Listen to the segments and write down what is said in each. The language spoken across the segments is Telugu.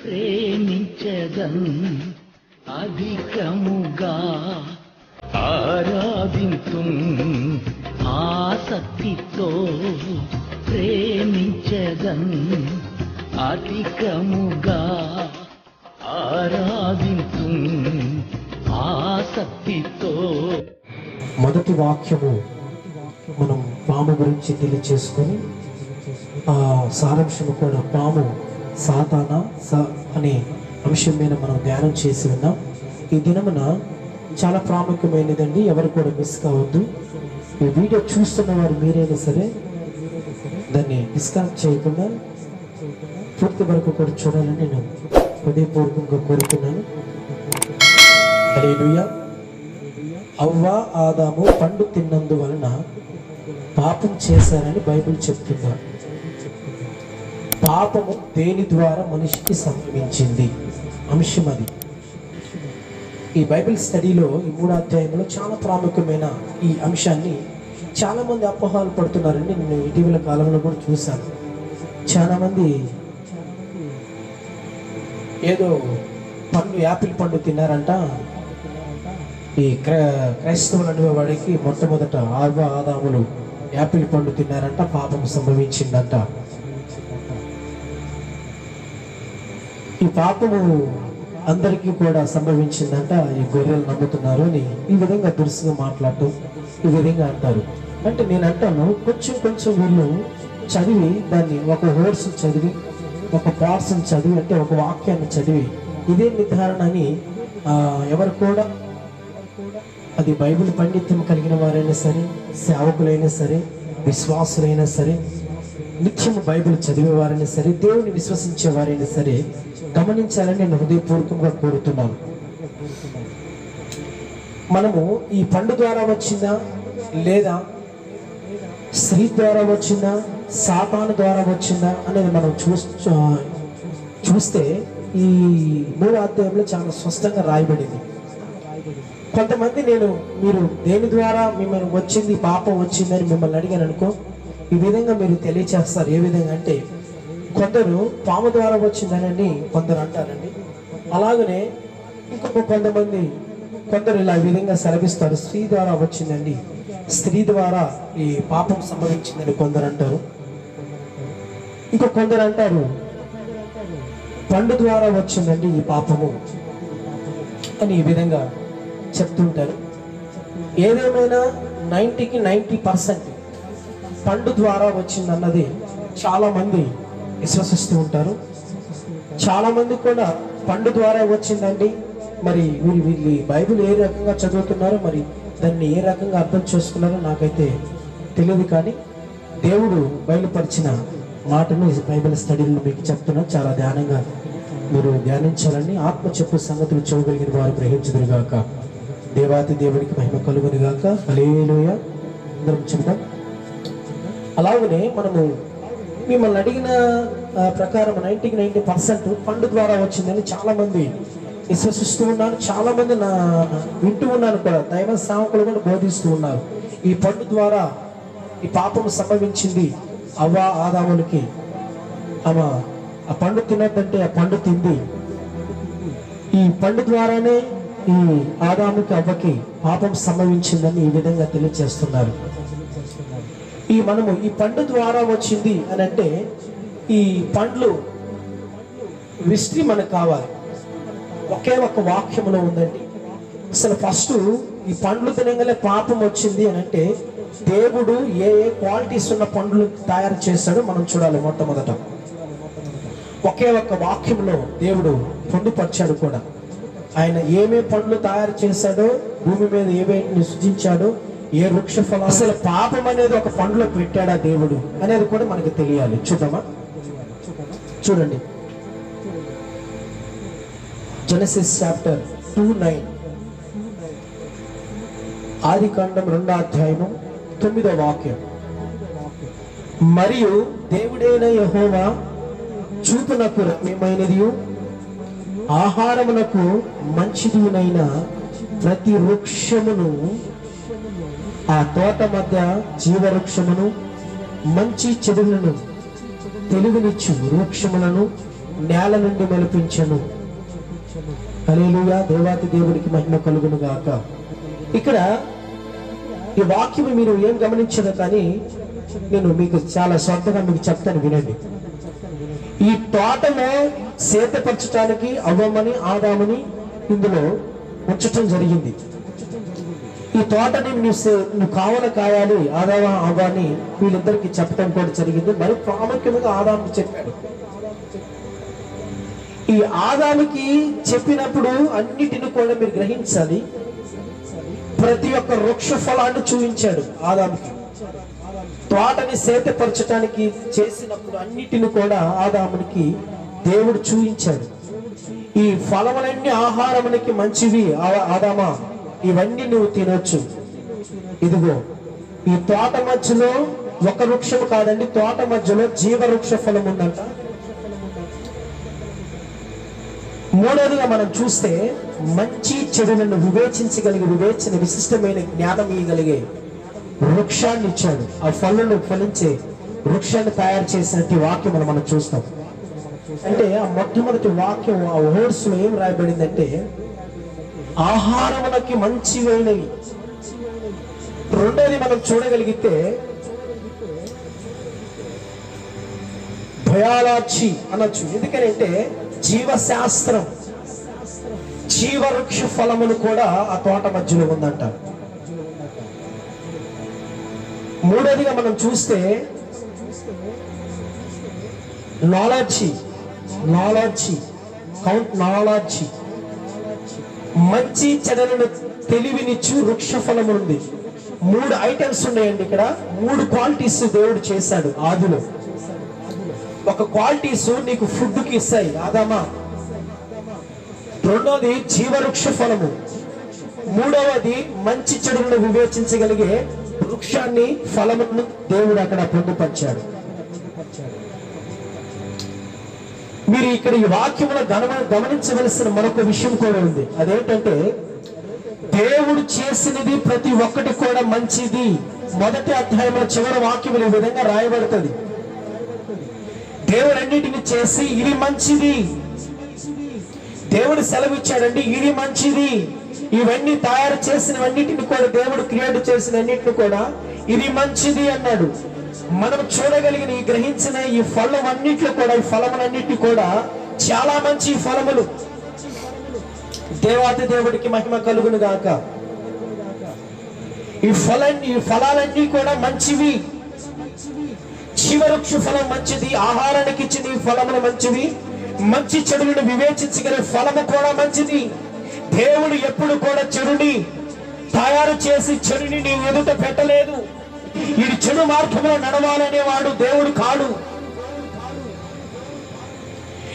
ప్రేమించదన్ అధికముగా ఆరాధింతుం ఆసక్తితో ప్రేమించదన్ అధికముగా ఆరాధింతుం ఆసక్తితో. మొదటి వాక్యము మనం పాము గురించి తెలియచేసుకొని ఆ సారాంశము కూడా పాము సాతానా అనే అంశం మీద మనం ధ్యానం చేసి ఉన్నాం. ఈ దినమున చాలా ప్రాముఖ్యమైనదండి, ఎవరు కూడా మిస్ కావద్దు. ఈ వీడియో చూస్తున్న వారు మీరైనా సరే దాన్ని డిస్కనెక్ట్ చేయకుండా పూర్తి వరకు కూడా చూడాలని నేను హృదయపూర్వకంగా కోరుతున్నాను. హల్లెలూయా. అవ్వ ఆదాము పండు తిన్నందువలన పాపం చేశారని బైబిల్ చెప్తున్నారు. పాపము దేని ద్వారా మనిషికి సంభవించింది అంశం అది. ఈ బైబిల్ స్టడీలో ఈ 3వ అధ్యాయంలో చాలా ప్రాముఖ్యమైన ఈ అంశాన్ని చాలా మంది అపోహలు పడుతున్నారండి. నేను ఇటీవల కాలంలో కూడా చూశాను. చాలా మంది ఏదో పండు యాపిల్ పండు తిన్నారంట. ఈ క్రైస్తవులు అనేవాడికి మొట్టమొదట ఆదాములు యాపిల్ పండు తిన్నారంట, పాపం సంభవించిందంట. ఈ పాపము అందరికీ కూడా సంభవించిందంట ఈ గొర్రెలు నమ్ముతున్నారు అని ఈ విధంగా దురుసుగా మాట్లాడటం, ఈ విధంగా అంటారు. అంటే నేను అంటాను, కొంచెం వీళ్ళు చదివి దాన్ని ఒక వర్స్ చదివి ఒక పార్సన్ చదివి అంటే ఒక వాక్యాన్ని చదివి ఇదే నిర్ధారణ అని ఎవరు కూడా, అది బైబిల్ పండిత్యం కలిగిన వారైనా సరే, సేవకులైనా సరే, విశ్వాసులైనా సరే, నిత్యము బైబిల్ చదివేవారైనా సరే, దేవుని విశ్వసించే వారైనా సరే గమనించాలని నేను హృదయపూర్వకంగా కోరుతున్నాను. మనము ఈ పండు ద్వారా వచ్చిందా లేదా స్త్రీ ద్వారా వచ్చిందా సాతాను ద్వారా వచ్చిందా అనేది మనం చూస్తే ఈ 3వ అధ్యాయంలో చాలా స్పష్టంగా రాయబడింది. కొంతమంది మీరు దేని ద్వారా మిమ్మల్ని వచ్చింది పాపం వచ్చిందని మిమ్మల్ని అడిగాను అనుకో, ఈ విధంగా మీరు తెలియచేస్తారు. ఏ విధంగా అంటే, కొందరు పాము ద్వారా వచ్చిందనండి కొందరు అంటారండి. అలాగనే ఇంకొక కొందరు ఇలా ఈ విధంగా సెలవిస్తారు, స్త్రీ ద్వారా వచ్చిందండి, స్త్రీ ద్వారా ఈ పాపం సంభవించిందని కొందరు అంటారు. కొందరు అంటారు పండు ద్వారా వచ్చిందండి ఈ పాపము అని ఈ విధంగా చెప్తుంటారు. ఏదేమైనా 90కి 90% పండు ద్వారా వచ్చిందన్నది చాలా మంది విశ్వసిస్తూ ఉంటారు. చాలా మంది కూడా పండు ద్వారా వచ్చిందండి, మరి వీళ్ళు బైబిల్ ఏ రకంగా చదువుతున్నారో, మరి దాన్ని ఏ రకంగా అర్థం చేసుకున్నారో నాకైతే తెలియదు. కానీ దేవుడు బయలుపరిచిన మాటను బైబిల్ స్టడీలో మీకు చెప్తున్నా, చాలా ధ్యానంగా మీరు ధ్యానించాలని. ఆత్మ చెప్పు సంగతులు చూడగలిగిన వారు గ్రహించుదురుగాక. దేవాతి దేవుడికి మహిమ కలుగునుగాక. హల్లెలూయా. అందరం చెప్తాం. అలాగనే మనము మిమ్మల్ని అడిగిన ప్రకారం 90కి 90% పండు ద్వారా వచ్చిందని చాలా మంది విశ్వసిస్తూ ఉన్నారు. చాలా మంది వింటూ ఉన్నాను కూడా, దైవ సేవకులు కూడా బోధిస్తూ ఉన్నారు. ఈ పండు ద్వారా ఈ పాపం సంభవించింది అవ్వ ఆదాములకి. ఆమె ఆ పండు తినద్దంటే ఆ పండు తింది. ఈ పండు ద్వారానే ఈ ఆదాముకి అవ్వకి పాపం సంభవించిందని ఈ విధంగా తెలియజేస్తున్నారు. మనము ఈ పండు ద్వారా వచ్చింది అని అంటే, ఈ పండ్లు విస్ట్రీ మనకు కావాలి. ఒకే ఒక వాక్యంలో ఉందండి. అసలు ఫస్ట్ ఈ పండ్లు తినగలే పాపం వచ్చింది అని అంటే, దేవుడు ఏ క్వాలిటీస్ ఉన్న పండ్లు తయారు చేశాడో మనం చూడాలి. మొట్టమొదట ఒకే ఒక్క వాక్యంలో దేవుడు పొందుపరిచాడు కూడా. ఆయన ఏమే పండ్లు తయారు చేశాడో, భూమి మీద ఏవేటిని సృజించాడో, ఏ వృక్ష ఫలం, అసలు పాపం అనేది ఒక పండులో పెట్టాడా దేవుడు అనేది కూడా మనకు తెలియాలి. చూడండి జెనసిస్ చాప్టర్ 2:9, ఆదికాండం 2వ అధ్యాయము 9వ వాక్యం. మరియు దేవుడైన యెహోవా చూపునకు రమ్యమైనదియు ఆహారమునకు మంచిదినైన ప్రతి వృక్షమును, ఆ తోట మధ్య జీవవృక్షమును, మంచి చెడులను తెలివినిచ్చు వృక్షములను నేల నుండి మొలిపించెను. హల్లెలూయా, దేవాతి దేవుడికి మహిమ కలుగును గాక. ఇక్కడ ఈ వాక్యం మీరు ఏం గమనించదు, కానీ నేను మీకు చాలా శ్రద్ధగా మీకు చెప్తాను, వినండి. ఈ తోటలో సేతపరచడానికి అవ్వమని ఆదాముని ఇందులో ఉంచటం జరిగింది. ఈ తోటని నువ్వు కావాల కాయాలి ఆదామా అవ్వని వీళ్ళిద్దరికి చెప్పడం కూడా జరిగింది. మరి ప్రాముఖ్యంగా ఆదాముకి చెప్పాడు. ఈ ఆదాముకి చెప్పినప్పుడు అన్నిటిని కూడా మీరు గ్రహించాలి. ప్రతి ఒక్క వృక్ష ఫలాన్ని చూపించాడు ఆదాముకి. తోటని సేతపరచడానికి చేసినప్పుడు అన్నిటిని కూడా ఆదామునికి దేవుడు చూపించాడు. ఈ ఫలములన్నీ ఆహారమునికి మంచివి ఆదామా, ఇవన్నీ నువ్వు తినొచ్చు. ఇదిగో ఈ తోట మధ్యలో ఒక వృక్షం కాదండి, తోట మధ్యలో జీవ వృక్ష ఫలం ఉందంట. మూడోదిగా మనం చూస్తే మంచి చెడులను వివేచించగలిగే వివేచన విశిష్టమైన జ్ఞానం ఇవ్వగలిగే వృక్షాన్ని ఇచ్చాడు. ఆ ఫలను ఫలించే వృక్షాన్ని తయారు చేసినట్టు వాక్యం మనం చూస్తాం. అంటే ఆ మొట్టమొదటి వాక్యం ఆ వర్డ్స్ లో ఏం రాయబడిందంటే ఆహారములకి మంచివైనవి. రెండోది మనం చూడగలిగితే భయాలాచి అనొచ్చు. ఎందుకంటే జీవశాస్త్రం, జీవవృక్ష ఫలములు కూడా ఆ తోట మధ్యలో ఉందంట. మూడోదిగా మనం చూస్తే నాలెడ్జి, మంచి చెడులను తెలివినిచ్చు వృక్ష ఫలము ఉంది. 3 ఐటమ్స్ ఉన్నాయండి ఇక్కడ. 3 క్వాలిటీస్ దేవుడు చేశాడు ఆదిలో. ఒక క్వాలిటీస్ నీకు ఫుడ్ కి ఇస్తాయి ఆదామా. రెండోది జీవవృక్ష ఫలము. మూడవది మంచి చెడులను వివేచించగలిగే వృక్షాన్ని, ఫలమును దేవుడు అక్కడ పొందుపరిచాడు. మీరు ఇక్కడ ఈ వాక్యమును గమనించవలసిన మరొక విషయం కూడా ఉంది. అదేంటంటే దేవుడు చేసినది ప్రతి ఒక్కటి కూడా మంచిది. మొదటి అధ్యాయంలో చివరి వాక్యములు ఈ విధంగా రాయబడుతుంది. దేవుడు అన్నిటిని చేసి ఇది మంచిది. దేవుడు సెలవిచ్చాడండి, ఇది మంచిది. ఇవన్నీ తయారు చేసినవన్నిటిని కూడా దేవుడు క్రియేట్ చేసిన అన్నిటిని కూడా ఇది మంచిది అన్నాడు. మనం చూడగలిగిన ఈ గ్రహించిన ఈ ఫలం అన్నిట్లో కూడా, ఈ ఫలములన్నిటి కూడా చాలా మంచి ఫలములు. దేవాతి దేవుడికి మహిమ కలుగును గాక. ఈ ఫలాలన్నీ కూడా మంచివి. జీవవృక్ష ఫలం మంచిది, ఆహారానికి ఇచ్చిన ఈ ఫలములు మంచివి. మంచి చెడులను వివేచించగల ఫలము కూడా మంచిది. దేవుడు ఎప్పుడు కూడా చెడుని తయారు చేసి చెడుని నీ ఎదుట పెట్టలేదు. ఇది చెడు మార్గంలో నడవాలనేవాడు దేవుడు కాడు.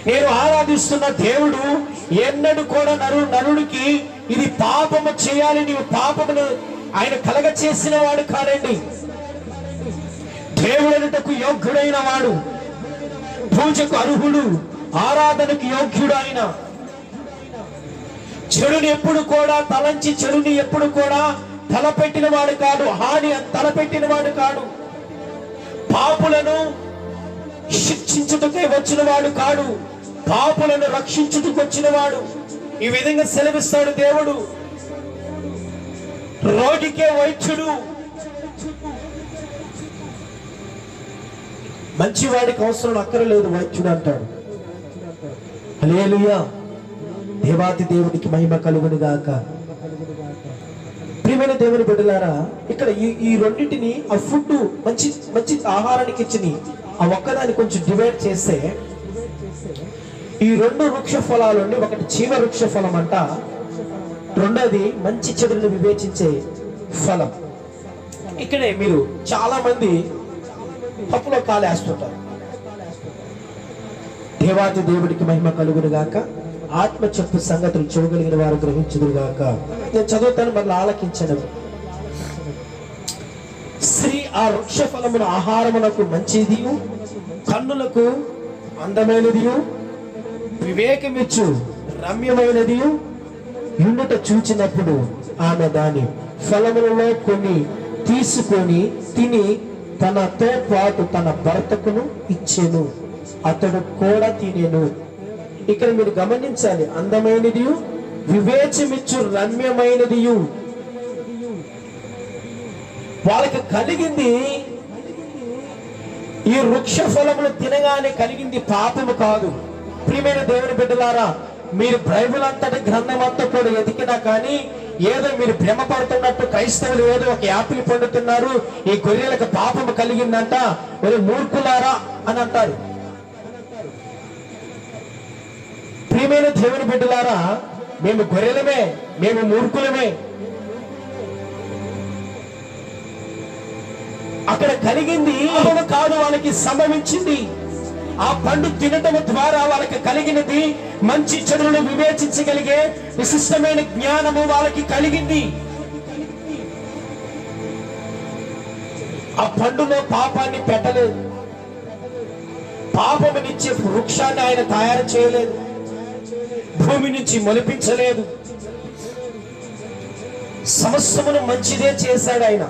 నేను ఆరాధిస్తున్న దేవుడు ఎన్నడూ కూడా నరుడికి ఇది పాపము చేయాలి, నీవు పాపమును ఆయన కలగ చేసిన వాడు కాదండి. దేవుడనుటకు యోగ్యుడైన వాడు, పూజకు అర్హుడు, ఆరాధనకు యోగ్యుడు ఆయన. చెడుని ఎప్పుడు కూడా తలంచి చెడుని ఎప్పుడు కూడా తలపెట్టిన వాడు కాడు, హాని తలపెట్టిన వాడు కాడు. పాపులను శిక్షించుటకే వచ్చిన వాడు కాడు, పాపులను రక్షించుటకు వచ్చిన వాడు. ఈ విధంగా సెలవిస్తాడు దేవుడు. రోగికే వైద్యుడు, మంచివాడికి అవసరం అక్కరలేదు వైద్యుడు అంటాడు. హల్లెలూయా, దేవాతి దేవుడికి మహిమ కలుగును గాక. ప్రియమైన దేవుని బిడ్డలారా, ఇక్కడ ఈ రెండింటిని ఆ ఫుడ్ మంచి మంచి ఆహారానికి ఇచ్చి ఆ ఒక్కదాన్ని కొంచెం డివైడ్ చేస్తే ఈ 2 వృక్ష ఫలాలు ఉండి, ఒకటి జీవ వృక్ష ఫలం అంట, రెండోది మంచి చెడులను వివేచించే ఫలం. ఇక్కడే మీరు చాలా మంది తప్పులో కాలేస్తుంటారు. దేవాతి దేవుడికి మహిమ కలుగును గాక. ఆత్మ చెప్పు సంగతులు చూడగలిగిన వారు గ్రహించుదురు గాక. నేను చదువుతాను, మళ్ళీ ఆలకించను. స్త్రీ ఆ వృక్ష ఫలమును ఆహారమునకు మంచిది, కన్నులకు అందమైనది, వివేకమిచ్చు రమ్యమైనది యుండుట చూచినప్పుడు ఆమె దాని ఫలములలో కొన్ని తీసుకొని తిని తనతో పాటు తన భర్తకును ఇచ్చెను. అతడు కూడా తినెను. ఇక్కడ మీరు గమనించాలి, అందమైనది వివేచమిచ్చు రమ్యమైనది వాళ్ళకి కలిగింది. ఈ వృక్ష ఫలములు తినగానే కలిగింది పాపము కాదు. ప్రియమైన దేవుని బిడ్డలారా, మీరు బైబిల్ అంతటి గ్రంథం అంతా కూడా ఎదికినా కానీ ఏదో మీరు భ్రమపడుతున్నట్టు క్రైస్తవులు ఏదో ఒక యాపిల్ పండుతున్నారు, ఈ గొర్రెలకు పాపము కలిగిందంట, మరి మూర్ఖులారా అని అంటారు. ప్రియమైన దేవుని బిడ్డలారా, మేము గొర్రెలమే, మేము మూర్ఖులమే. అక్కడ కలిగింది కాదు, వాళ్ళకి సంభవించింది. ఆ పండు తినటం ద్వారా వాళ్ళకి కలిగినది మంచి చెడులను వివేచించగలిగే విశిష్టమైన జ్ఞానము వాళ్ళకి కలిగింది. ఆ పండులో పాపాన్ని పెట్టలేదు, పాపమునిచ్చే వృక్షాన్ని ఆయన తయారు చేయలేదు, భూమి నుంచి మొలిపించలేదు. సమస్తమును మంచిదే చేశాడు ఆయన.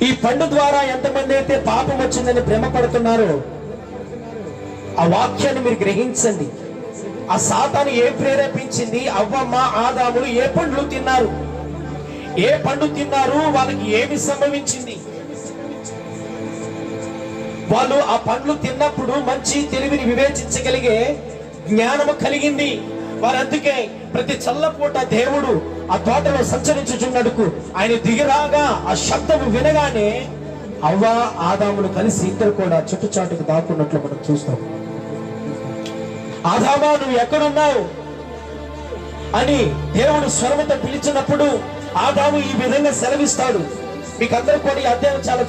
ఈ పండు ద్వారా ఎంతమంది అయితే పాపం వచ్చిందని భ్రమపడుతున్నారో ఆ వాక్యాన్ని మీరు గ్రహించండి. ఆ సాతాను ఏ ప్రేరేపించింది? అవ్వమ్మ ఆదాములు ఏ పండ్లు తిన్నారు, ఏ పండు తిన్నారు, వాళ్ళకి ఏమి సంభవించింది? వాళ్ళు ఆ పండ్లు తిన్నప్పుడు మంచి తెలివిని వివేచించగలిగే జ్ఞానము కలిగింది. వారు అందుకే ప్రతి చల్లపూట దేవుడు ఆ తోటలో సంచరించుచున్నడుకు ఆయన దిగిరాగా ఆ శబ్దము వినగానే అవ్వ ఆదాములు కలిసి ఇద్దరు కూడా చుట్టుచాటుకు దాక్కున్నట్లు మనం చూస్తాం. ఆదామా నువ్వు ఎక్కడున్నావు అని దేవుడు స్వరముతో పిలిచినప్పుడు ఆదాము ఈ విధంగా సెలవిస్తాడు. మీకు అందరూ కూడా ఈ అధ్యాయం చాలా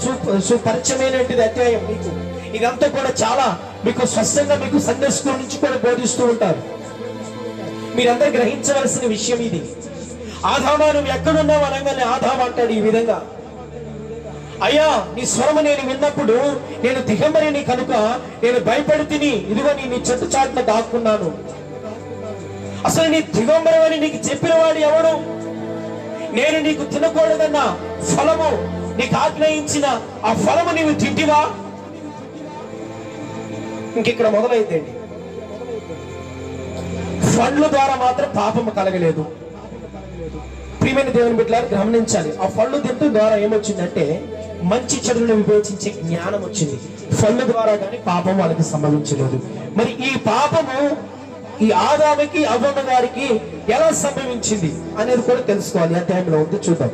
సుపరిచయమైనటువంటి అధ్యాయం. మీకు ఇదంతా కూడా చాలా మీకు స్పష్టంగా మీకు సండే స్కూల్ నుంచి కూడా బోధిస్తూ ఉంటారు. మీరందరూ గ్రహించవలసిన విషయం ఇది. ఆదామా నువ్వు ఎక్కడున్నావు అనగానే ఆదాము అంటాడు ఈ విధంగా, అయ్యా నీ స్వరము నేను విన్నప్పుడు నేను దిగంబరిని కనుక నేను భయపడి తిని ఇదిగో నీ చెట్టు చాటున దాక్కున్నాను. అసలు నీ దిగంబరం అని నీకు చెప్పిన వాడు ఎవడు? నేను నీకు తినకూడదన్న ఫలము నీకు ఆజ్ఞయించిన ఆ ఫలము నీవు తింటివా? ఇంకిక్కడ మొదలైందండి. పండ్ల ద్వారా మాత్రం పాపము కలగలేదు. ప్రియమైన దేవుని బిడ్డలారా గమనించాలి, ఆ పళ్ళు తినడం ద్వారా ఏమొచ్చిందంటే మంచి చెడులను వివేచించే జ్ఞానం వచ్చింది. పళ్ళు ద్వారా కానీ పాపం వాళ్ళకి సంభవించలేదు. మరి ఈ పాపము ఈ ఆదాముకి అవ్వమ్మ గారికి ఎలా సంభవించింది అనేది కూడా తెలుసుకోవాలి. ఆ టైంలో ఉంది, చూద్దాం.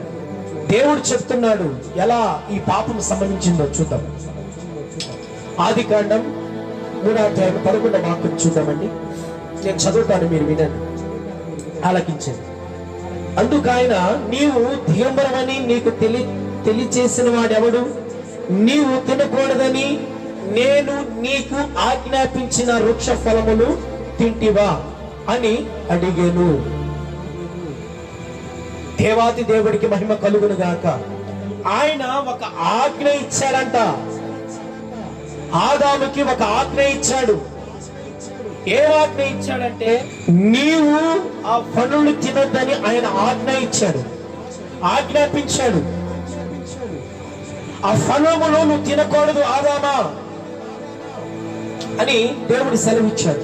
దేవుడు చెప్తున్నాడు ఎలా ఈ పాపం సంభవించిందో చూద్దాం. ఆదికాండం 3:11 వాక్యం చూద్దామండి. నేను చదువుతాను, మీరు వినండి, ఆలకించండి. అందుకైన నీవు దిగంబరమని నీకు తెలియచేసిన వాడెవడు? నీవు తినకూడదని నేను నీకు ఆజ్ఞాపించిన వృక్ష ఫలములు తింటివా అని అడిగాను. దేవాతి దేవుడికి మహిమ కలుగును గాక. ఆయన ఒక ఆజ్ఞ ఇచ్చాడంట. ఆదాముకి ఒక ఆజ్ఞ ఇచ్చాడు. ఏ ఆజ్ఞ ఇచ్చాడంటే నీవు ఆ పనులు తినొద్దని ఆయన ఆజ్ఞ ఇచ్చాడు, ఆజ్ఞాపించాడు. ఆ ఫలములు నువ్వు తినకూడదు ఆదామా అని దేవుడు సెలవిచ్చాడు.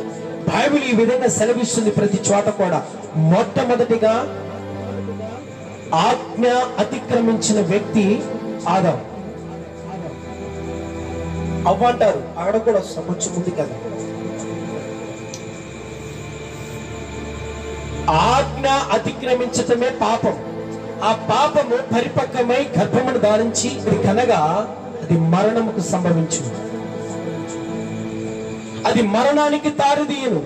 బైబిల్ ఈ విధంగా సెలవిస్తుంది ప్రతి చోట కూడా. మొట్టమొదటిగా ఆజ్ఞ అతిక్రమించిన వ్యక్తి ఆదాం. అవ్వంటారు, అక్కడ కూడా కొంచెం ఉంది కదా. ఆజ్ఞ అతిక్రమించటమే పాపం. ఆ పాపము పరిపక్వమై గర్భమును ధారించి కనగా అది మరణముకు సంభవించు, అది మరణానికి తారుదీయను,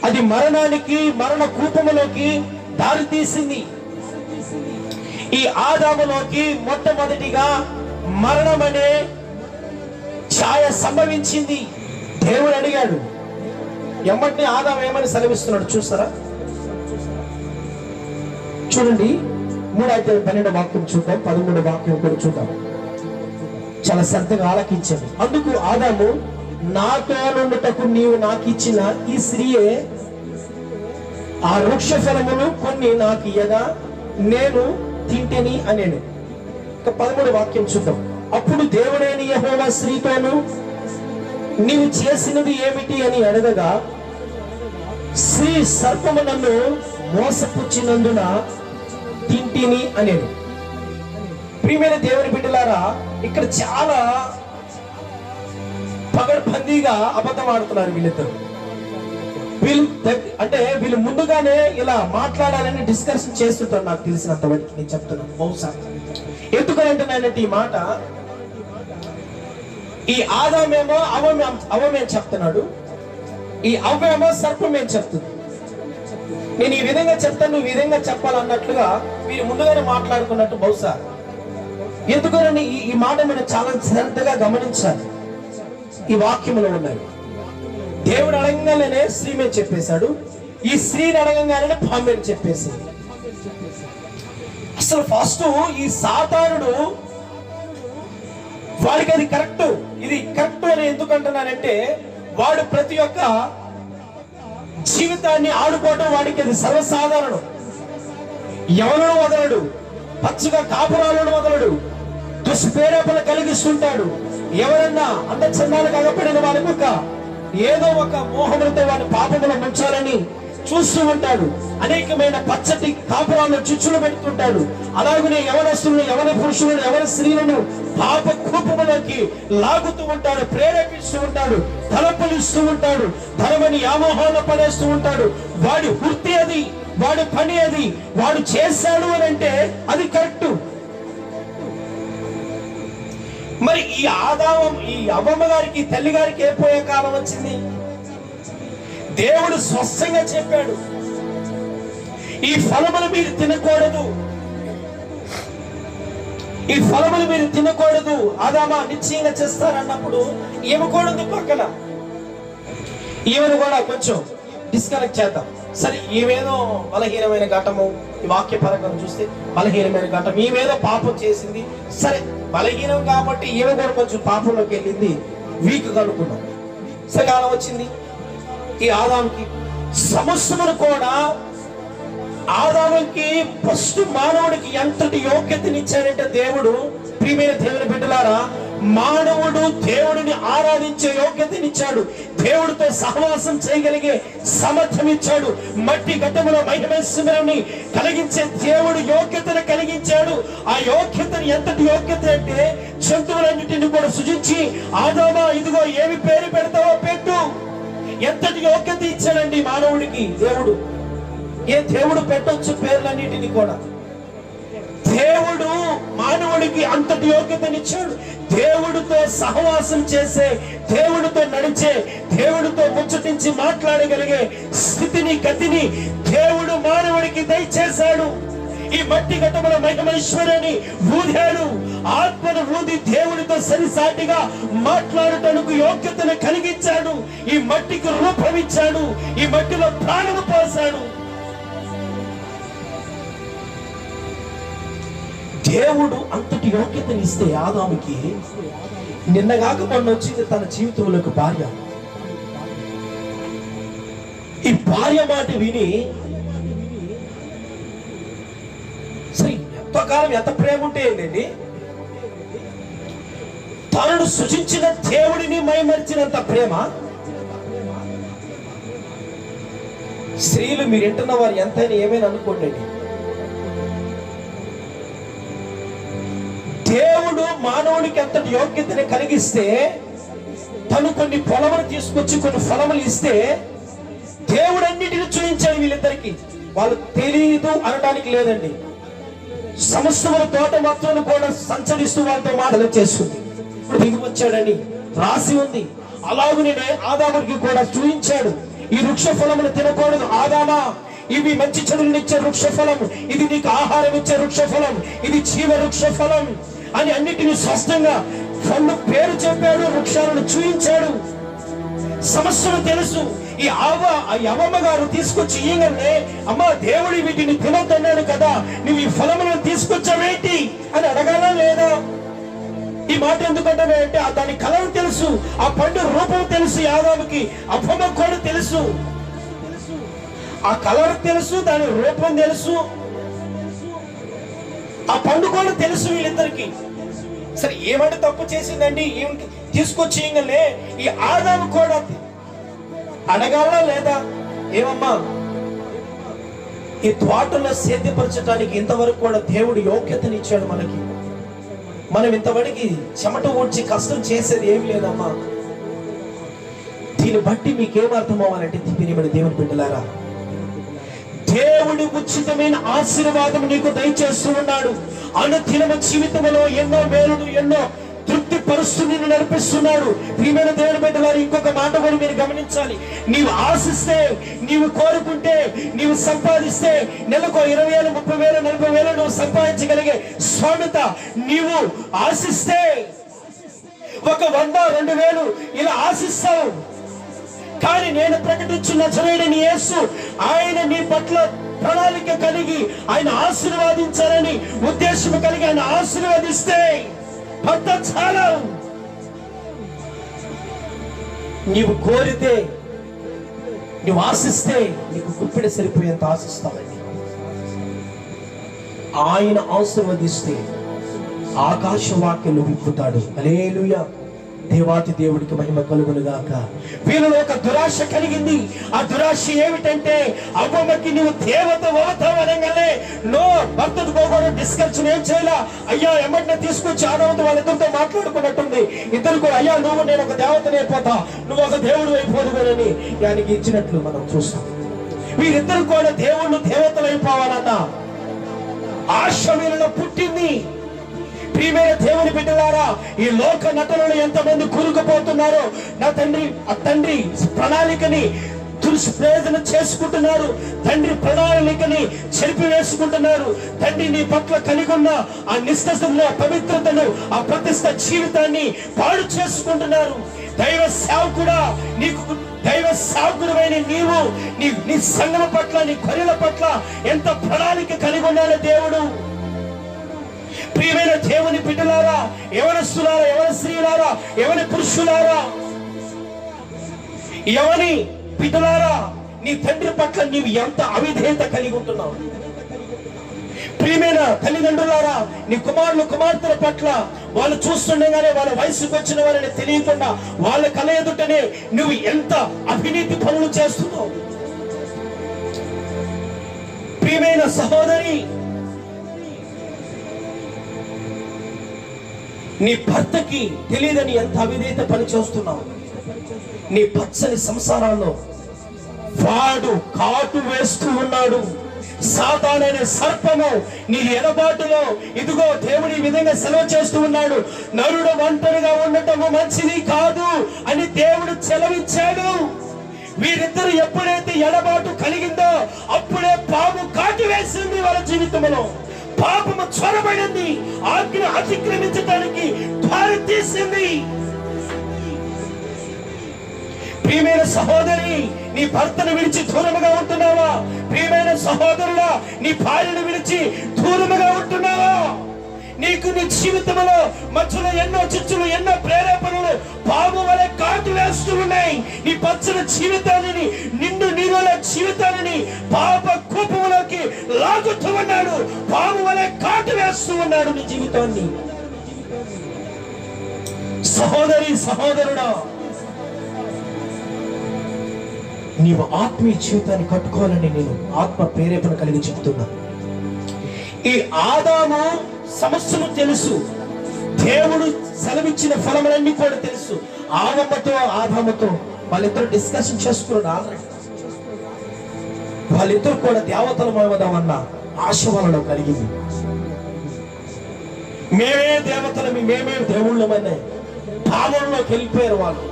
అది మరణానికి మరణ కూపములోకి దారి తీసింది. ఈ ఆదాములోకి మొట్టమొదటిగా మరణం అనే ఛాయ సంభవించింది. దేవుడు అడిగాడు, ఎమ్మటిని ఆదాము ఏమని సెలవిస్తున్నాడు చూస్తారా? చూడండి, 3:12 వాక్యం చూద్దాం, 13 వాక్యం కూడా చూద్దాం. చాలా శ్రద్ధగా ఆలకించండి. అందుకు ఆదాము, నాతో నుండుటకు నీవు నాకు ఇచ్చిన ఈ స్త్రీయే ఆ వృక్ష ఫలములు కొన్ని నాకు ఇయ్యగా నేను తింటేని అనేను. 13 వాక్యం చూద్దాం. అప్పుడు దేవుడైన యెహోవా స్త్రీతోను నీవు చేసినది ఏమిటి అని అడగగా, స్త్రీ సర్పము నన్ను మోసపుచ్చినందున తింటిని అనేది. ప్రియమైన దేవుని బిడ్డలారా, ఇక్కడ చాలా పగడ్బందీగా అబద్ధం ఆడుతున్నారు వీళ్ళిద్దరు. వీళ్ళు ముందుగానే ఇలా మాట్లాడాలని డిస్కషన్ చేస్తుంటారు. నాకు తెలిసినంత వరకు నేను చెప్తున్నాను. బహుశా ఎందుకంటున్నానంటే ఈ మాట, ఈ ఆదామేమో అవమేం చెప్తున్నాడు, ఈ అవ్వేమో సర్పమేం చెప్తుంది. నేను ఈ విధంగా చెప్తాను, నువ్వు ఈ విధంగా చెప్పాలన్నట్లుగా వీరు ముందుగానే మాట్లాడుకున్నట్టు బహుశా. ఎందుకని ఈ మాట మనం చాలా శ్రద్ధగా గమనించాలి. ఈ వాక్యములో ఉన్నాయి. దేవుడు అడగంగానే స్త్రీ మీద చెప్పేశాడు, ఈ స్త్రీని అడగంగానే పామెని చెప్పేసి. అసలు ఫస్ట్ ఈ సాతానుడు వాడికి అది కరెక్ట్, ఇది కరెక్ట్ అని ఎందుకు అంటున్నానంటే, వాడు ప్రతి ఒక్క జీవితాన్ని ఆడుకోవడం వాడికి అది సర్వసాధారణం. ఎవరిని వదలడు, పచ్చగా కాపురాలను వదలడు, దుష్ప్రేరేపణ కలిగిస్తుంటాడు. ఎవరన్నా అందచందాలు కాకపోయిన వారి యొక్క ఏదో ఒక మోహములతో వారి పాపములు ముంచాలని చూస్తూ ఉంటాడు. అనేకమైన పచ్చటి కాపురాలను చిచ్చులు పెడుతుంటాడు. అలాగనే యవనస్తులను, యవన పురుషులను, యవన స్త్రీలను పాప కూపములోకి లాగుతూ ఉంటాడు, ప్రేరేపిస్తూ ఉంటాడు, తలపలిస్తూ ఉంటాడు, ధనమని వ్యామోహాలు పడేస్తూ ఉంటాడు. వాడి వృత్తి అది, వాడి పని అది. వాడు చేశాడు అని అంటే అది కరెక్ట్. మరి ఈ అవ్వమ్మ గారికి, తల్లి గారికి ఏ పోయే కాలం వచ్చింది? దేవుడు స్పష్టంగా చెప్పాడు, ఈ ఫలములు మీరు తినకూడదు, ఈ ఫలములు మీరు తినకూడదు. ఆదామా నిశ్చయంగా చేస్తారన్నప్పుడు ఈమె కూడా ఉంది పక్కన. ఈమెను కూడా కొంచెం డిస్కనెక్ట్ చేద్దాం. సరే, ఈమెదో బలహీనమైన ఘటము, ఈ వాక్య పరంగా చూస్తే బలహీనమైన ఘటం, ఈమెదో పాపం చేసింది. సరే, బలహీనం కాబట్టి ఈమె కూడా కొంచెం పాపంలోకి వెళ్ళింది, వీక్ కనుక్కున్నాం. సరే, కాలం వచ్చింది ఈ ఆదాముకి. సమస్తమును కూడా ఆదాముకి ఫస్ట్ మానవుడికి ఎంతటి యోగ్యతనిచ్చాడంటే దేవుడు, ప్రియమైన దేవుని బిడ్డలారా, మానవుడు దేవుడిని ఆరాధించే యోగ్యతనిచ్చాడు. దేవుడితో సహవాసం చేయగలిగే సామర్థ్యం ఇచ్చాడు. మట్టి ఘట్టములో మహిమని కలిగించే దేవుడు యోగ్యతను కలిగించాడు. ఆ యోగ్యతను ఎంతటి యోగ్యత అంటే, జంతువులన్నిటిని కూడా సృజించి, ఆదామా ఇదిగో ఏమి పేరు పెడతావో పెట్టు. ఎంతటి యోగ్యత ఇచ్చాడండి మానవుడికి దేవుడు. దేవుడు పెట్టొచ్చు పేర్లన్నిటిని కూడా. దేవుడు మానవుడికి అంతటి యోగ్యతనిచ్చాడు. దేవుడితో సహవాసం చేసే, దేవుడితో నడిచే, దేవుడితో ముచ్చటించి మాట్లాడగలిగే స్థితిని, గతిని దేవుడు మానవుడికి దయచేశాడు. ఈ మట్టి ఘట్టముల మహిమైశ్వర్యాన్ని ఊదాడు. ఆత్మను ఊది దేవుడితో సరిసాటిగా మాట్లాడటానికి యోగ్యతను కలిగించాడు. ఈ మట్టికి రూపం ఇచ్చాడు, ఈ మట్టిలో ప్రాణము పోసాడు. దేవుడు అంతటి యోగ్యతని ఇస్తే ఆదాముకి, నిన్నగాక మొన్న వచ్చింది తన జీవితంలోకి భార్య. ఈ భార్య మాట విని, సరే ఎంతకాలం ఎంత ప్రేమ ఉంటే ఏంటండి, తనను సృజించిన దేవుడిని మైమరిచినంత ప్రేమ. స్త్రీలు మీరు వింటున్న వారు ఎంతైనా ఏమైనా అనుకోండి, దేవుడు మానవుడికి అంతటి యోగ్యతని కలిగిస్తే, తను కొన్ని పొలములు తీసుకొచ్చి కొన్ని ఫలములు ఇస్తే, దేవుడు అన్నిటిని చూపించాడు వీళ్ళిద్దరికి. వాళ్ళు తెలియదు అనడానికి లేదండి. సమస్తముల తోట మొత్తం కూడా సంచరిస్తూ వాళ్ళతో మాటలు చేస్తుంది. ఇప్పుడు దిగి వచ్చాడని రాసి ఉంది. అలాగనే ఆదాముకి కూడా చూపించాడు, ఈ వృక్ష ఫలములు తినకూడదు ఆదామా, ఇవి మంచి చెడులనిచ్చే వృక్ష ఫలం, ఇది నీకు ఆహారం ఇచ్చే వృక్ష ఫలం, ఇది జీవ వృక్ష ఫలం అని అన్నిటిని స్పష్టంగా ఫలం పేరు చెప్పాడు, వృక్షాలను చూపించాడు. సమస్యలు తెలుసు. ఈ అవ్వమ్మ గారు తీసుకొచ్చి ఇయ్యగానే, అమ్మా దేవుడి వీటిని తినొద్దన్నాడు కదా, నువ్వు ఈ ఫలములను తీసుకొచ్చావేంటి అని అడగాలా లేదా? ఈ మాట ఎందుకంటే అంటే దాని కలర్ తెలుసు, ఆ పండు రూపం తెలుసు ఆదాముకి, అవ్వమ్మ కూడా తెలుసు. ఆ కలర్ తెలుసు, దాని రూపం తెలుసు, ఆ పండు కూడా తెలుసు వీళ్ళిద్దరికి. సరే, ఏమంటే తప్పు చేసిందండి, తీసుకొచ్చేయగానే ఈ ఆదాము కూడా అడగాల లేదా, ఏమమ్మా ఈ తోటలో సేద్యపరచడానికి ఇంతవరకు కూడా దేవుడు యోగ్యతనిచ్చాడు మనకి, మనం ఇంతవరకు చెమట ఊడ్చి కష్టం చేసేది ఏమి లేదమ్మా. దీన్ని బట్టి మీకేం అర్థం అవ్వాలంటే తిప్పినిబడి దేవుని బిడ్డలారా, దేవుడి ఉచితమైన ఆశీర్వాదం నీకు దయచేస్తూ ఉన్నాడు. అనుదినము జీవితంలో ఎన్నో మేలును, ఎన్నో తృప్తి పరుస్తూ నిన్ను నడిపిస్తున్నాడు. ప్రియమైన దేవుని బిడ్డలారా, ఇంకొక మాట కూడా మీరు గమనించాలి. నీవు ఆశిస్తే, నీవు కోరుకుంటే, నీవు సంపాదిస్తే నెలకు 20,000, 30,000, 40,000 నువ్వు సంపాదించగలిగే స్వామిత నీవు ఆశిస్తే, ఒక 100, 2,000 ఇలా ఆశిస్తావు. కానీ నేను ప్రకటించిన నజరేయుడైన యేసు, ఆయన నీ పట్ల ప్రణాళిక కలిగి ఆయన ఆశీర్వాదించాలని ఉద్దేశం కలిగి ఆయన ఆశీర్వదిస్తే భర్త చాలా. నీవు కోరితే, నువ్వు ఆశిస్తే నీకు గుప్పిడి సరిపోయేంత ఆశిస్తావండి. ఆయన ఆశీర్వదిస్తే ఆకాశ వాక్యలు విప్పుతాడు. హల్లెలూయా. దేవాతి దేవుడికి మహిమ కలుగును గాక. వీళ్ళలో ఒక దురాశ కలిగింది. ఆ దురాశ ఏమిటంటే, అవ్వమ్మకి నువ్వు దేవత అవుతావు అనగానే నో, భర్తను పోగొడు డిస్కషన్ ఏం చేయాల, అయ్యా ఎమ్మటినే తీసుకొచ్చి ఆడవద్దు వాళ్ళిద్దరితో మాట్లాడుకున్నట్టుంది. ఇద్దరు కూడా అయ్యా నువ్వు నేను ఒక దేవతని అయిపోతా, నువ్వు ఒక దేవుడు అయిపోదుగానని దానికి ఇచ్చినట్లు మనం చూస్తాం. వీరిద్దరు కూడా దేవుళ్ళు దేవతలు అయిపోవాలన్న ఆశ వీళ్ళలో పుట్టింది. ప్రియమైన దేవుని బిడ్డలారా, ఈ లోక నటనలు ఎంతమంది కూరుకుపోతున్నారో, నా తండ్రి ఆ తండ్రి ప్రణాళికని దుష్ప్రయోజన చేసుకుంటున్నారు. తండ్రి ప్రణాళికని చెరిపివేసుకుంటున్నారు. తండ్రి నీ పట్ల కలిగి ఉన్న ఆ నిష్ఠను, పవిత్రతను, ఆ ప్రతిష్ట జీవితాన్ని పాడు చేసుకుంటున్నారు. దైవ సేవకుడా, నీకు దైవ సేవకుడైన నీవు నీ సంఘం పట్ల, నీ గొర్రెల పట్ల ఎంత ప్రణాళిక కలిగి ఉన్నాడో దేవుడు. ప్రియమైన దేవుని బిడ్డలారా, యవనస్తులారా, యవన స్త్రీలారా, యవన పురుషులారా, యవని బిడ్డలారా, నీ తండ్రి పట్ల నీవు ఎంత అవిధేయత కలిగి ఉంటున్నావు. ప్రియమైన తల్లిదండ్రులారా, నీ కుమారులు కుమార్తెల పట్ల వాళ్ళు చూస్తుండగానే వాళ్ళ వయసుకు వచ్చిన వారిని తెలియకుండా వాళ్ళ కళ ఎదుటనే నువ్వు ఎంత అవినీతి పనులు చేస్తున్నావు. ప్రియమైన సహోదరి, నీ భర్తకి తెలియదని ఎంత అవిధేయత పని చేస్తున్నావు. నీ పచ్చని సంసారాల్లో వాడు కాటు వేస్తూ ఉన్నాడు. సాతానైన సర్పము నీ ఎడబాటులో, ఇదిగో దేవుని విధంగా సెలవు చేస్తూ ఉన్నాడు. నరుడు ఒంటరిగా ఉండటము మంచిది కాదు అని దేవుడు సెలవిచ్చాడు. వీరిద్దరు ఎప్పుడైతే ఎడబాటు కలిగిందో అప్పుడే పాము కాటు వేసింది వాళ్ళ జీవితంలో. పాపము చొరబడింది, ఆజ్ఞ అతిక్రమించడానికి దారి తీసింది. ప్రియమైన సహోదరి, నీ భర్తను విడిచి దూరముగా ఉంటున్నావా? ప్రియమైన సహోదరుడా, నీ భార్యను విడిచి దూరముగా ఉంటున్నావా? నీకు నీ జీవితంలో మధ్యలో ఎన్నో చిచ్చులు, ఎన్నో ప్రేరేపణలు పాము వలె కాటు వేస్తూ ఉన్నాయి. నీ పచ్చని జీవితాన్ని, నిండు నీరుల జీవితాన్ని పాప కూపంలోకి లాగుతూ ఉన్నాడు. పాము వలె కాటు వేస్తూ ఉన్నాడు నీ జీవితాన్ని. సహోదరి, సహోదరుడా, నీవు ఆత్మీయ జీవితాన్ని కట్టుకోవాలని నేను ఆత్మ ప్రేరేపణ కలిగి చెప్తున్నా. ఈ ఆదాము సమస్యను తెలుసు, దేవుడు సెలవిచ్చిన ఫలములన్నీ కూడా తెలుసు. ఆవమ్మతో ఆదాముతో వాళ్ళిద్దరు డిస్కషన్ చేసుకున్నాడు ఆల్రెడీ. వాళ్ళిద్దరు కూడా దేవతలు అవుదామన్న ఆశ వాళ్ళలో కలిగింది. మేమే దేవతలమి, మేమే దేవుళ్ళమనే భావంలోకి వెళ్ళిపోయారు వాళ్ళు.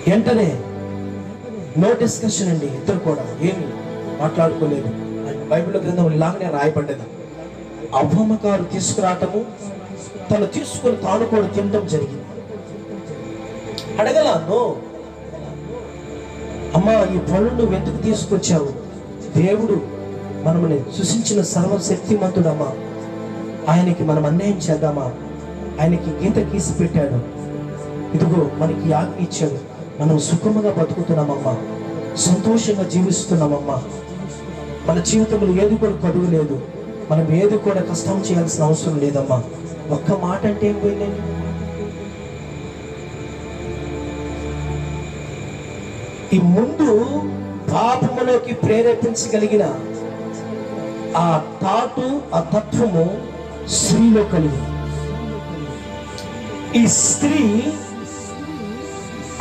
వెంటనే నో డిస్కషన్ అండి. ఇద్దరు కూడా ఏమి మాట్లాడుకోలేదు. బైబిల్లో గ్రంథం ఇలాగనే రాయబడ్డది. అవ్వమ్మ గారు తీసుకురావటము, తను తీసుకుని తాను కూడా తినడం జరిగింది. అడగలాను, అమ్మా ఈ పళ్ళు నువ్వు ఎందుకు తీసుకొచ్చావు? దేవుడు మనల్ని సృష్టించిన సర్వశక్తిమంతుడమ్మా, ఆయనకి మనం అన్యాయం చేద్దామా? ఆయనకి గీత గీసి పెట్టాడు, ఇదిగో మనకి ఆజ్ఞ ఇచ్చాడు, మనం సుఖముగా బతుకుతున్నామమ్మా, సంతోషంగా జీవిస్తున్నామమ్మా, మన జీవితంలో ఏది కూడా కదువు లేదు. మనం ఏది కూడా కష్టం చేయాల్సిన అవసరం లేదమ్మా. ఒక్క మాట అంటే ఏం పోయిందండి? ఈ ముందు పాపములోకి ప్రేరేపించగలిగిన ఆ తాటు, ఆ తత్వము స్త్రీలో కలిగి, ఈ స్త్రీ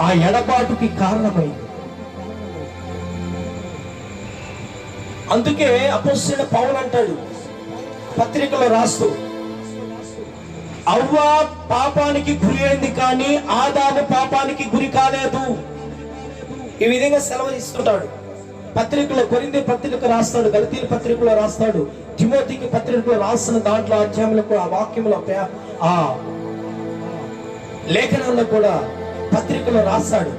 ఆ ఎడబాటుకి కారణమైంది. అందుకే అపోస్తలుడైన పౌలు అంటాడు పత్రికలో రాస్తూ, అవ్వ పాపానికి గురి అయింది కానీ ఆదాము పాపానికి గురి కాలేదు. ఈ విధంగా సెలవు ఇస్తుంటాడు. పత్రికలో కొరింథీ పత్రిక రాస్తాడు, గలతీ పత్రికలో రాస్తాడు, తిమోతికి పత్రికలో రాసిన దాంట్లో అధ్యాయంలో ఆ వాక్యంలో ఆ లేఖనాల్లో కూడా పత్రికలో రాస్తాడు,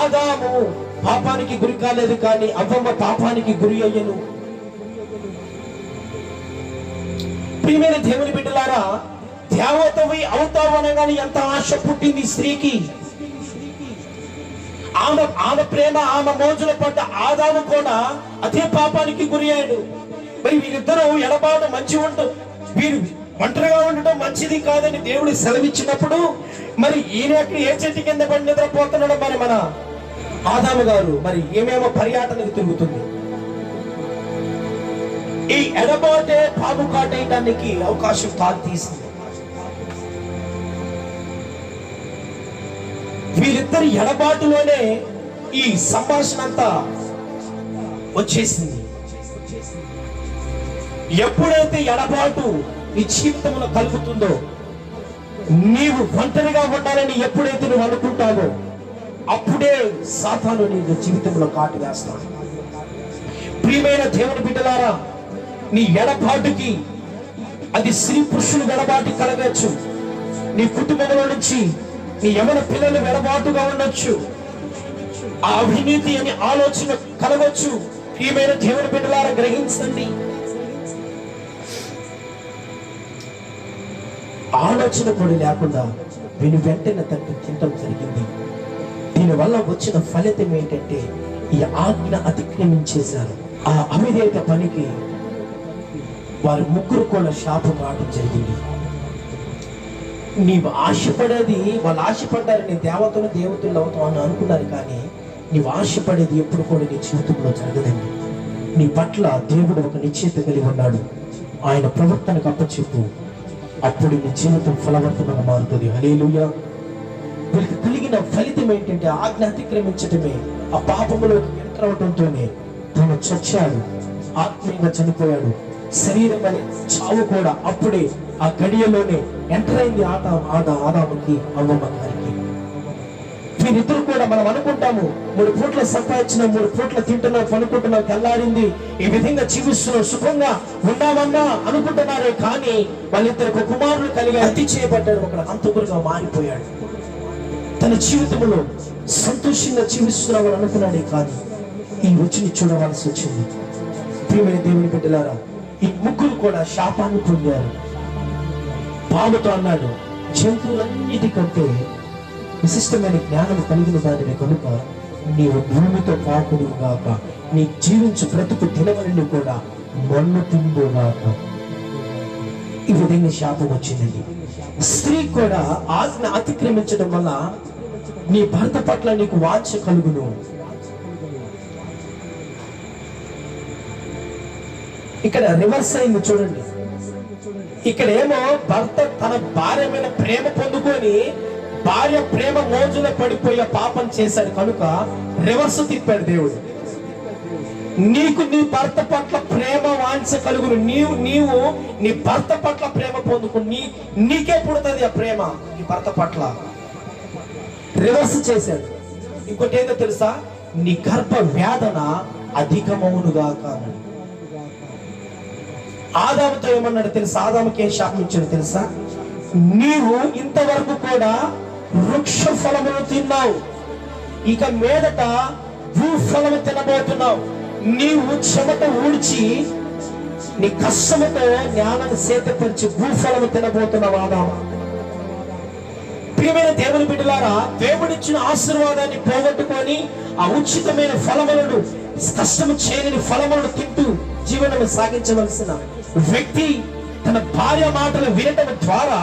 ఆదాము పాపానికి గురి కాలేదు కానీ అవ్వమ్మ పాపానికి గురి అయ్యను. ప్రియమైన దేవుని బిడ్డలారా, దేవతవి అవుతావు అనగానే ఎంత ఆశ పుట్టింది స్త్రీకి. ఆమె ప్రేమ, ఆమె మోజుల పడ్డ ఆదాము కూడా అదే పాపానికి గురి అయ్యాడు. మరి వీరిద్దరూ ఎడబాటు మంచి వీరు ఒంటరిగా ఉండటం మంచిది కాదని దేవుడు సెలవిచ్చినప్పుడు, మరి ఈయన ఏ చెట్టు కింద పడి నిద్రపోతున్నాడు మరి మన ఆదాము గారు? మరి ఏమేమో పర్యాటనకు తిరుగుతుంది. ఈ ఎడబాటే పాము కాటేయడానికి అవకాశం తాను తీసింది. వీరిద్దరి ఎడబాటులోనే ఈ సంభాషణ అంతా వచ్చేసింది. ఎప్పుడైతే ఎడబాటు నీ జీవితంలో కలుగుతుందో, నీవు ఒంటరిగా ఉండాలని ఎప్పుడైతే నువ్వు అనుకుంటావో, అప్పుడే సాతాను నీ జీవితంలో కాటు వేస్తాడు. ప్రియమైన దేవుని బిడ్డలారా, నీ ఎడబాటుకి, అది స్త్రీ పురుషులు ఎడబాటు కలగచ్చు, నీ కుటుంబంలో నుంచి నీ యవన పిల్లలు ఎడబాటుగా ఉండొచ్చు, ఆ అవినీతి అని ఆలోచన కలగచ్చు. ప్రియమైన దేవుని బిడ్డలారా, గ్రహించండి, ఆలోచన కూడా లేకుండా వీని వెంటనే తనకి తినడం జరిగింది. దీనివల్ల వచ్చిన ఫలితం ఏంటంటే ఈ ఆజ్ఞ అతిక్రమించేశారు. ఆ అవిధేయత పనికి వారి ముగ్గురు కూడా శాపం రావడం జరిగింది. నీవు ఆశపడేది, వాళ్ళు ఆశపడ్డారు నీ దేవతలు అవుతావు అని అనుకున్నారు, కానీ నీవు ఆశపడేది ఎప్పుడు కూడా నీ జీవితంలో జరగదండి. నీ పట్ల దేవుడు ఒక నిశ్చయిత కలిగి ఉన్నాడు. ఆయన ప్రవర్తనకు అప్పచెప్పు, అప్పుడు నీ జీవితం ఫలవంతంగా మారుతుంది. హల్లెలూయా. వీరికి కలిగిన ఫలితం ఏంటంటే ఆజ్ఞ అతిక్రమించటమే. ఆ పాపములోకి ఎంటర్ అవడంతోనే తను చచ్చాడు, ఆత్మీయంగా చనిపోయాడు. శరీరం అనే చావు కూడా అప్పుడే ఆ గడియలోనే ఎంటర్ అయింది ఆదాముకి, అవ్వమ్మ గారికి. వీరిద్దరు కూడా మనం అనుకుంటాము 3 పూట్ల సంపాదించిన 3 పూట్ల తింటున్నాం అనుకుంటున్నాం, తెల్లారింది ఈ విధంగా జీవిస్తున్నాం, సుఖంగా ఉన్నామన్నా అనుకుంటున్నారే, కానీ వాళ్ళిద్దరికి కుమారులు కలిగి హత్య చేయబడ్డాడు. ఒకడు హంతకుడుగా మారిపోయాడు. తన జీవితంలో సంతోషంగా జీవిస్తున్నామని అనుకున్నాడే, కానీ ఈ రుచిని చూడవలసి వచ్చింది. ప్రియమైన దేవుని బిడ్డలారా, ఈ ముగ్గురు కూడా శాపాన్ని పొందారు. పాముతో అన్నాడు, జంతువులన్నిటికంటే విశిష్టమైన జ్ఞానం కలిగిన దానిని కనుక నీవు భూమితో పాకుడు గాక, నీ జీవించు బ్రతుకు దినవలని కూడా మన్ను తిందుగాక. ఈ విధంగా శాపం వచ్చిందండి. స్త్రీ కూడా ఆజ్ఞ అతిక్రమించడం వల్ల నీ భర్త పట్ల నీకు వాంఛ కలుగును. ఇక్కడ రివర్స్ అయింది చూడండి. ఇక్కడేమో భర్త తన భార్య మీద ప్రేమ పొందుకొని భార్య ప్రేమ మోజులో పడిపోయే పాపం చేశాడు కనుక రివర్స్ తిప్పాడు దేవుడు. నీకు నీ భర్త పట్ల ప్రేమ వాంఛ కలుగును. నీవు నీ భర్త పట్ల ప్రేమ పొందుకుని నీకే పుడుతుంది ఆ ప్రేమ నీ భర్త పట్ల. రివర్స్ చేశాడు. ఇంకోటి ఏదో తెలుసా, నీ గర్భ వేదన అధికమవునుగా కాను. ఆదాముతో ఏమన్నాడు తెలుసా? ఆదాముకి ఏం శాపం ఇచ్చాడు తెలుసా? నీవు ఇంతవరకు కూడా వృక్ష ఫలములు తిన్నావు, ఇక మీదట భూఫలము తినబోతున్నావు. నీవు చెమట ఊడ్చి నీ కష్టముతో జ్ఞానాన్ని సేతపరిచి భూఫలము తినబోతున్నావు ఆదాము. ప్రియమైన దేవుని బిడ్డలారా, దేవుడిచ్చిన ఆశీర్వాదాన్ని పోగొట్టుకొని ఆ ఉచితమైన ఫలములను, కష్టము చేయని ఫలములను తింటూ జీవనం సాగించవలసిన వ్యక్తి తన భార్య మాటలు వినటం ద్వారా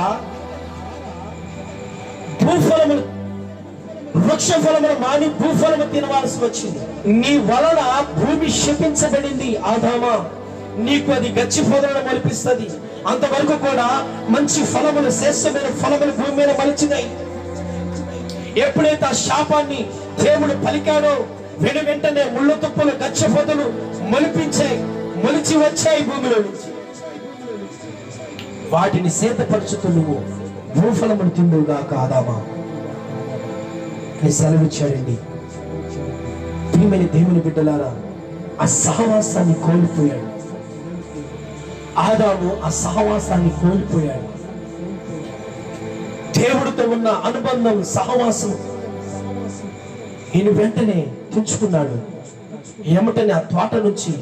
భూఫలములు, వృక్ష ఫలములు మాని భూఫలము తినవలసి వచ్చింది. నీ వలన భూమి శపించబడింది. ఆదామా, నీకు అది గచ్చి పొదలను మొలిపిస్తుంది. అంతవరకు కూడా మంచి ఫలములు, శ్రేష్టమైన ఫలములు భూమి మీద మలిచినాయి. ఎప్పుడైతే ఆ శాపాన్ని దేవుడు పలికాడో వెంటనే ముళ్ళ తుప్పలు, గచ్చి పొదలు మొలిచి వచ్చాయి భూమిలో నుంచి. వాటిని సేతపరచుతూ నువ్వు భూఫలములు తిండుగాక ఆదామా అని సెలవిచ్చాడండి. ప్రియమైన దేవుని బిడ్డలారా, ఆ సహవాసాన్ని కోల్పోయాడు ఆదాము. ఆ సహవాసాన్ని కోల్పోయాడు. దేవుడితో ఉన్న అనుబంధం, సహవాసం ఈయన వెంటనే తెంచుకున్నాడు. ఏమిటని ఆ తోట నుంచి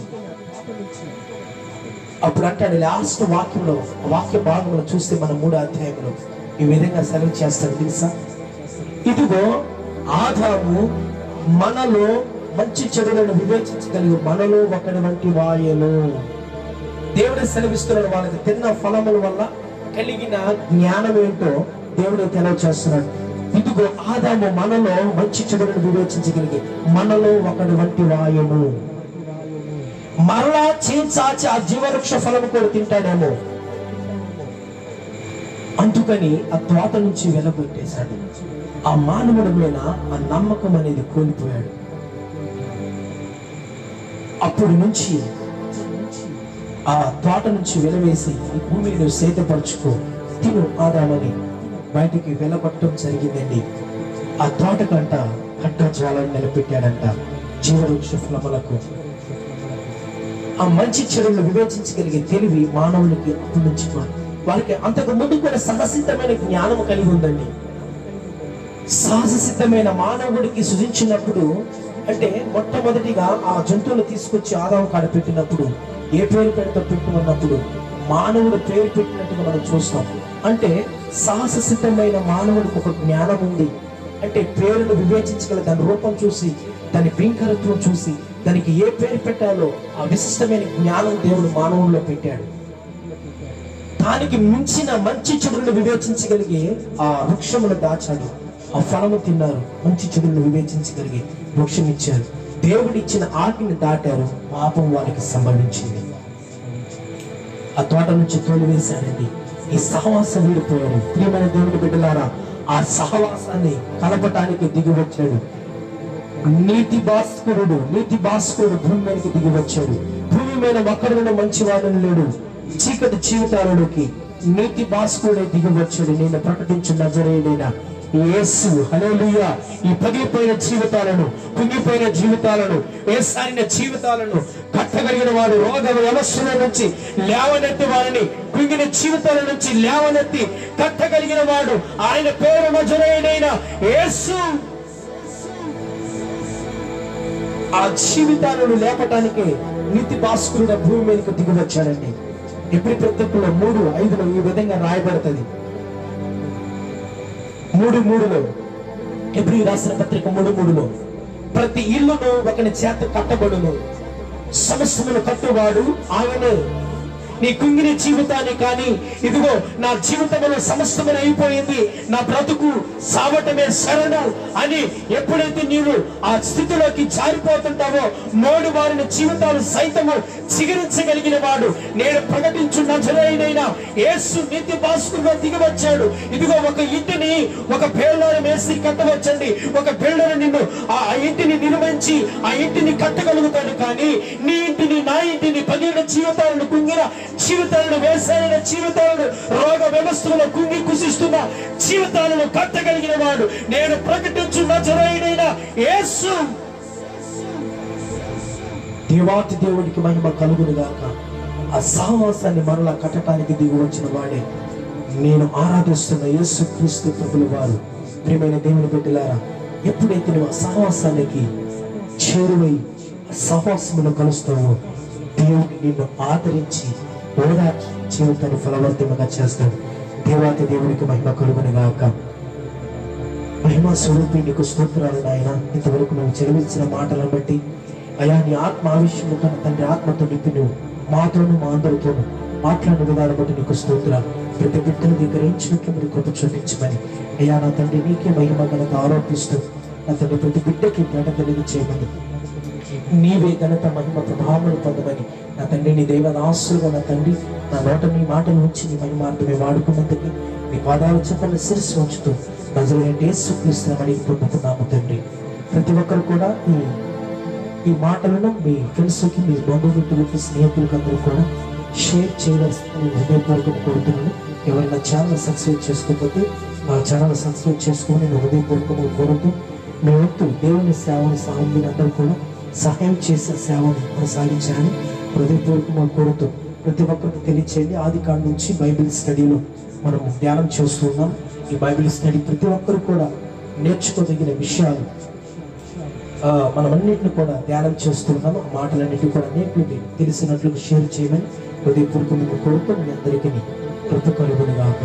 అప్పుడు అంటాడు, లాస్ట్ వాక్యంలో, వాక్య భాగంలో చూస్తే మన 3వ అధ్యాయంలో ఈ విధంగా సెలవు చేస్తాడు తెలుసా? ఇదిగో ఆదాము మనలో మంచి చెడులను వివేచించగలిగి మనలో ఒకటి వంటి వాయను. దేవుడు సెలవిస్తున్నాడు. వాళ్ళకి తిన్న ఫలముల వల్ల కలిగిన జ్ఞానం ఏంటో దేవుడు తెలియచేస్తున్నాడు. ఇదిగో ఆదాము మనలో మంచి చెడులను వివేచించగలిగి మనలో ఒకటి వంటి వాయను. మరలా చేంచాచి ఆ జీవవృక్ష ఫలము కూడా తింటాడేమో, అందుకని ఆ తోట నుంచి వెలగొట్టేశాడు. ఆ మానవుడి మీద ఆ నమ్మకం అనేది కోల్పోయాడు. అప్పటి నుంచి ఆ తోట నుంచి వెలవేసి ఈ భూమిని సేతపరచుకో, తిను ఆదామని బయటికి వెలగొట్టడం జరిగిందండి. ఆ తోట కంట కట్ట జ్వాలను నిలబెట్టాడంట జీవవృక్ష ఫలములకు. ఆ మంచి చెడులను వివేచించగలిగే తెలివి మానవులకి అప్పటి నుంచి వాళ్ళకి అంతకు ముందు కూడా సహసిద్ధమైన జ్ఞానం కలిగి ఉందండి. సహజ సిద్ధమైన మానవుడికి సృజించినప్పుడు, అంటే మొట్టమొదటిగా ఆ జంతువులు తీసుకొచ్చి ఆదాము కాడ పెట్టినప్పుడు ఏ పేరు పెడితే పెట్టుకున్నప్పుడు మానవుడు పేరు పెట్టినట్టుగా మనం చూస్తాం. అంటే సహజ సిద్ధమైన మానవుడికి ఒక జ్ఞానం ఉంది. అంటే పేరును వివేచించగల దాని రూపం చూసి, దాని భీకరత్వం చూసి, దానికి ఏ పేరు పెట్టాలో ఆ విశిష్టమైన జ్ఞానం దేవుడు మానవుల్లో పెట్టాడు. దానికి మించిన మంచి చెడులను వివేచించగలిగే ఆ వృక్షమును దాచాడు. ఆ ఫలము తిన్నారు, మంచి చెడులను వివేచించగలిగే వృక్షం ఇచ్చారు. దేవుడు ఇచ్చిన ఆజ్ఞని దాటారు, పాపం వారికి సంభవించింది. ఆ తోట నుంచి తోలివేశాడండి. ఈ సహవాసం వీడిపోయాడు. ప్రియమైన దేవుని బిడ్డలారా, ఆ సహవాసాన్ని కలపటానికి దిగి వచ్చాడు. నీతి భాస్కరుడు భూమి మీదకి దిగి వచ్చాడు. భూమి మీద ఒక్కడు మంచి వాడని లేడు. చీకటి జీవితాలలోకి నీతి భాస్కరుడే దిగి వచ్చాడు. నేను ప్రకటించు నజరేయుడైన యేసు. హల్లెలూయా. ఈ పగిలిపోయిన జీవితాలను, కుంగిపోయిన జీవితాలను, వేసారిన జీవితాలను కట్టగలిగిన వాడు, రోగ వ్యవస్థల నుంచి లేవనెత్తి వారిని, కుంగిన జీవితాల నుంచి లేవనెత్తి కట్టగలిగిన వాడు, ఆయన పేరు నజరేయుడైన యేసు. ఆ జీవితాలను లేపటానికి నీతి భాస్కరుడు భూమి మీదకి దిగి వచ్చాడండి. ఎప్పుడు ప్రత్యేకంలో 3:5 ఈ విధంగా రాయబడుతుంది. 3:3 ఎబ్రీ రాసిన పత్రిక 3:3 ప్రతి ఇల్లును ఒకని చేత కట్టబడును, సమస్తమును కట్టువాడు ఆయనే. నీ కుంగిన జీవితాన్ని కానీ, ఇదిగో నా జీవితంలో సమస్తమైన అయిపోయింది, నా బ్రతుకు సావటమే శరణం అని ఎప్పుడైతే నీవు ఆ స్థితిలోకి జారిపోతుంటావో, మోడు వారిని జీవితాలు సైతము చిగురించగలిగిన వాడు, నేను ప్రకటించు నజరేయుడైన యేసు నీతి భాస్కరుడుగా దిగి వచ్చాడు. ఇదిగో ఒక ఇంటిని ఒక బిల్డర్ మేస్త్రి కట్టవచ్చండి. ఒక బిల్డర్ నిన్ను ఆ ఇంటిని నిర్మించి ఆ ఇంటిని కట్టగలుగుతాడు. కానీ నీ ఇంటిని, నా ఇంటిని, 10 జీవితాలను కుంగిన జీవితాలను, వేసారిన జీవితాలను, రోగ వ్యవస్థలో కుంగి కుసిస్తున్న జీవితాలను కట్టగలిగిన వాడు, నేను ప్రకటించు నజరేయుడైన యేసు. దేవాతి దేవుడికి మహిమ కలుగును గాక. ఆ సహవాసాన్ని మరలా కట్టడానికి దిగి వచ్చిన వాడే నేను ఆరాధిస్తున్న యేసు క్రీస్తు ప్రభుల వారు. ప్రియమైన దేవుని బిడ్డలారా, ఎప్పుడైతే నువ్వు ఆ సహవాసానికి చేరువై ఆ సహవాసమును కలుస్తావో, దేవుడు నిన్ను ఆదరించి ఓదార్చి జీవితాన్ని ఫలవంతంగా చేస్తాడు. దేవాతి దేవుడికి మహిమ కలుగును గాక. మహిమా స్వరూపి నీకు స్తోత్రాలు నాయన. ఇంతవరకు నువ్వు చెల్లించిన మాటలను బట్టి అయా, నీ ఆత్మ ఆవిష్యము తన తండ్రి ఆత్మతో నింపి నువ్వు మాతోను మా అందరితోను మాట్లాడిన విధానం బట్టి నీకు స్తోత్రాలు. ప్రతి బిడ్డను గ్రహించినట్లు మీరు కృప చూపించమని అయ్యా నా తండ్రి నీకే మహిమ ఘనత ఆరోపిస్తూ నా తండ్రి ప్రతి బిడ్డకి ఘనత కలిగి చేయమని నీవే ఘనత మహిమ ప్రభావాలు పొందమని నా తండ్రి నీ దేవదాసులుగా నా తండ్రి నా నోట నీ మాటలు ఉంచి నీ మహిమార్థమే వాడుకున్నందుకు నీ పాదాల చెప్పని శిరస్సు ఉంచుతూ నజరేయుడైన యేసుక్రీస్తుని పొందుతున్నాము తండ్రి. ప్రతి ఒక్కరు కూడా ఈ మాటలను మీ ఫ్రెండ్స్కి, మీ బంధుమిత్రులకి, స్నేహితులకి అందరూ కూడా షేర్ చేయవలసిందని హృదయపూర్వకం కోరుతున్నాను. ఎవరైనా ఛానల్ సబ్స్క్రైబ్ చేసుకోకపోతే మా ఛానల్ సబ్స్క్రైబ్ చేసుకుని నేను హృదయపూర్వకంగా కోరుతూ మీ వంతు దేవుని సేవని సాగుని అందరూ కూడా సహాయం చేసే సేవను కొనసాగించాలని హృదయపూర్వకంగా కోరుతూ ప్రతి ఒక్కరికి తెలియచేయండి. ఆది కాండం నుంచి బైబిల్ స్టడీలో మనం ధ్యానం చేస్తున్నాం. ఈ బైబిల్ స్టడీ ప్రతి ఒక్కరు కూడా నేర్చుకోదగిన విషయాలు మనమన్నింటిని కూడా ధ్యానం చేస్తున్నాము. మాటలన్నిటి కూడా అన్నింటినీ తెలిసినట్లు షేర్ చేయమని హృదయపూర్వకంగా కోరుతూ మీ అందరికీ కృప కలుగునుగాక.